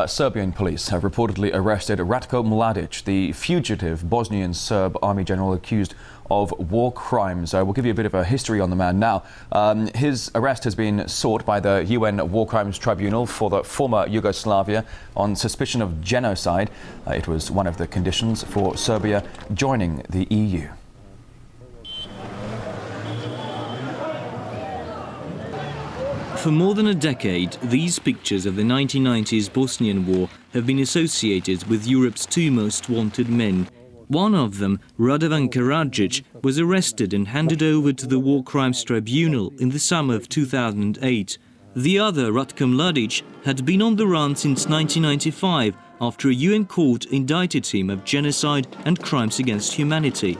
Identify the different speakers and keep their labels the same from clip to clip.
Speaker 1: Serbian police have reportedly arrested Ratko Mladic, the fugitive Bosnian Serb army general accused of war crimes. We'll give you a bit of a history on the man now. His arrest has been sought by the UN War Crimes Tribunal for the former Yugoslavia on suspicion of genocide. It was one of the conditions for Serbia joining the EU.
Speaker 2: For more than a decade, these pictures of the 1990s Bosnian War have been associated with Europe's two most wanted men. One of them, Radovan Karadzic, was arrested and handed over to the War Crimes Tribunal in the summer of 2008. The other, Ratko Mladic, had been on the run since 1995 after a UN court indicted him of genocide and crimes against humanity.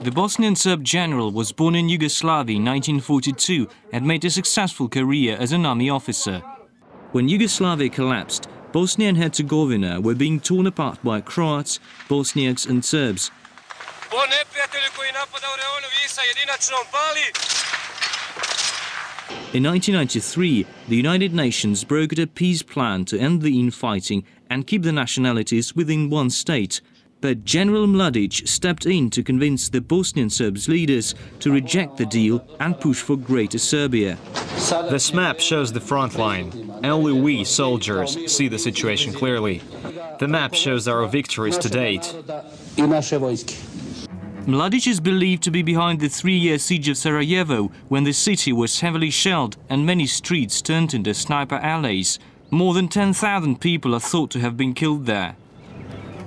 Speaker 2: The Bosnian Serb general was born in Yugoslavia in 1942 and made a successful career as an army officer. When Yugoslavia collapsed, Bosnia and Herzegovina were being torn apart by Croats, Bosniaks and Serbs. In 1993, the United Nations brokered a peace plan to end the infighting and keep the nationalities within one state. But General Mladic stepped in to convince the Bosnian Serbs leaders to reject the deal and push for Greater Serbia.
Speaker 3: This map shows the front line. Only we, soldiers, see the situation clearly. The map shows our victories to date.
Speaker 2: Mladic is believed to be behind the 3-year siege of Sarajevo, when the city was heavily shelled and many streets turned into sniper alleys. More than 10,000 people are thought to have been killed there.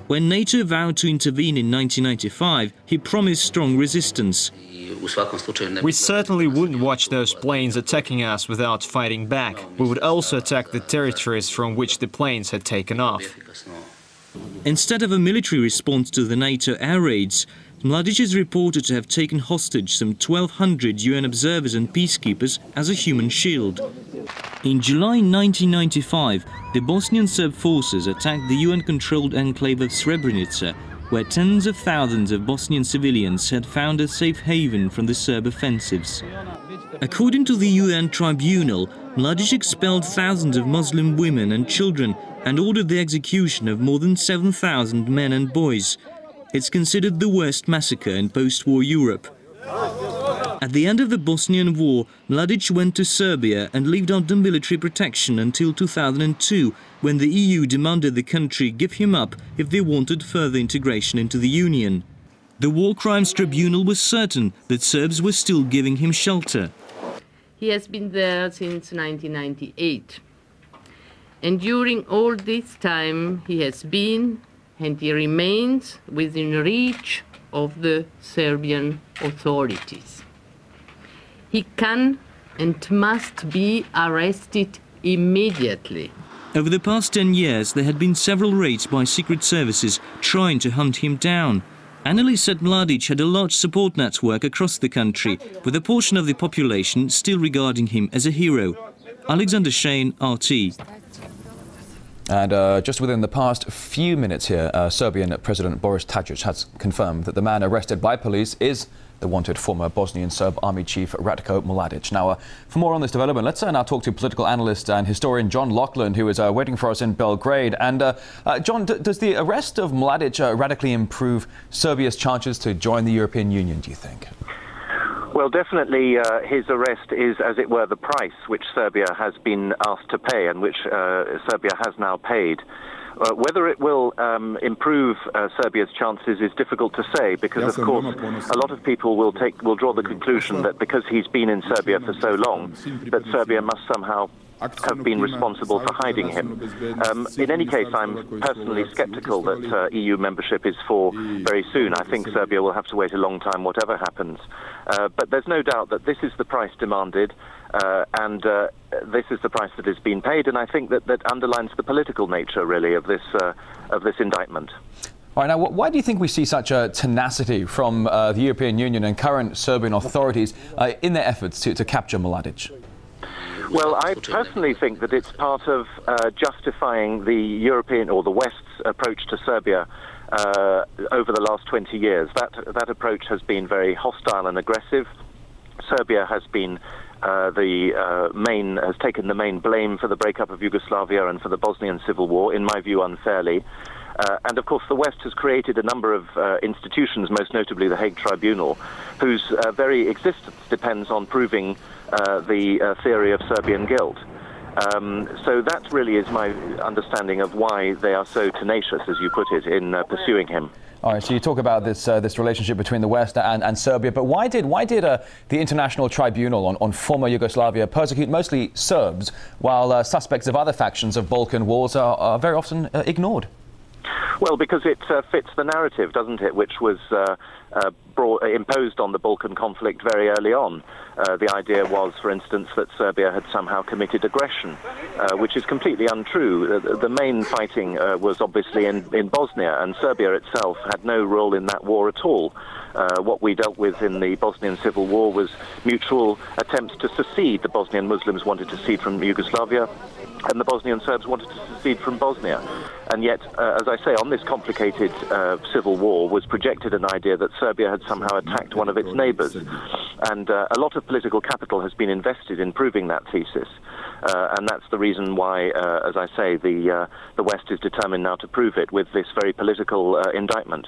Speaker 2: When NATO vowed to intervene in 1995, he promised strong resistance.
Speaker 3: We certainly wouldn't watch those planes attacking us without fighting back. We would also attack the territories from which the planes had taken off.
Speaker 2: Instead of a military response to the NATO air raids, Mladic is reported to have taken hostage some 1,200 UN observers and peacekeepers as a human shield. In July 1995, the Bosnian Serb forces attacked the UN-controlled enclave of Srebrenica, where tens of thousands of Bosnian civilians had found a safe haven from the Serb offensives. According to the UN tribunal, Mladic expelled thousands of Muslim women and children and ordered the execution of more than 7,000 men and boys. It's considered the worst massacre in post-war Europe. At the end of the Bosnian War, Mladic went to Serbia and lived under military protection until 2002, when the EU demanded the country give him up if they wanted further integration into the Union. The War Crimes Tribunal was certain that Serbs were still giving him shelter.
Speaker 4: He has been there since 1998. And during all this time he has been and he remains within reach of the Serbian authorities. He can and must be arrested immediately.
Speaker 2: Over the past 10 years, there had been several raids by secret services trying to hunt him down. Analysts said Mladic had a large support network across the country, with a portion of the population still regarding him as a hero. Alexander Shane, RT.
Speaker 1: And just within the past few minutes here, Serbian President Boris Tadic has confirmed that the man arrested by police is the wanted former Bosnian Serb army chief Ratko Mladic. Now, for more on this development, let's now talk to political analyst and historian John Laughlin, who is waiting for us in Belgrade. And John, does the arrest of Mladic radically improve Serbia's chances to join the European Union, do you think?
Speaker 5: Well, definitely his arrest is, as it were, the price which Serbia has been asked to pay and which Serbia has now paid. Whether it will improve Serbia's chances is difficult to say, because, of course, a lot of people will draw the conclusion that because he's been in Serbia for so long, that Serbia must somehow have been responsible for hiding him. In any case, I'm personally sceptical that EU membership is for very soon. I think Serbia will have to wait a long time, whatever happens. But there's no doubt that this is the price demanded, and this is the price that has been paid, and I think that underlines the political nature, really, of this indictment.
Speaker 1: All right, now, why do you think we see such a tenacity from the European Union and current Serbian authorities in their efforts to capture Mladic?
Speaker 5: Well, I personally think that it's part of justifying the European or the West's approach to Serbia over the last 20 years. That approach has been very hostile and aggressive. Serbia has been has taken the main blame for the breakup of Yugoslavia and for the Bosnian civil war, in my view, unfairly. And of course, the West has created a number of institutions, most notably the Hague Tribunal, whose very existence depends on proving the theory of Serbian guilt. So that really is my understanding of why they are so tenacious, as you put it, in pursuing him.
Speaker 1: All right, so you talk about this this relationship between the West and Serbia, but why did the International Tribunal on former Yugoslavia persecute mostly Serbs, while suspects of other factions of Balkan wars are very often ignored?
Speaker 5: Well, because it fits the narrative, doesn't it, which was imposed on the Balkan conflict very early on. The idea was, for instance, that Serbia had somehow committed aggression, which is completely untrue. The main fighting was obviously in Bosnia, and Serbia itself had no role in that war at all. What we dealt with in the Bosnian Civil War was mutual attempts to secede. The Bosnian Muslims wanted to secede from Yugoslavia, and the Bosnian Serbs wanted to secede from Bosnia. And yet, as I say, on this complicated civil war was projected an idea that Serbia had somehow attacked one of its neighbours. And a lot of political capital has been invested in proving that thesis. And that's the reason why, as I say, the West is determined now to prove it with this very political indictment.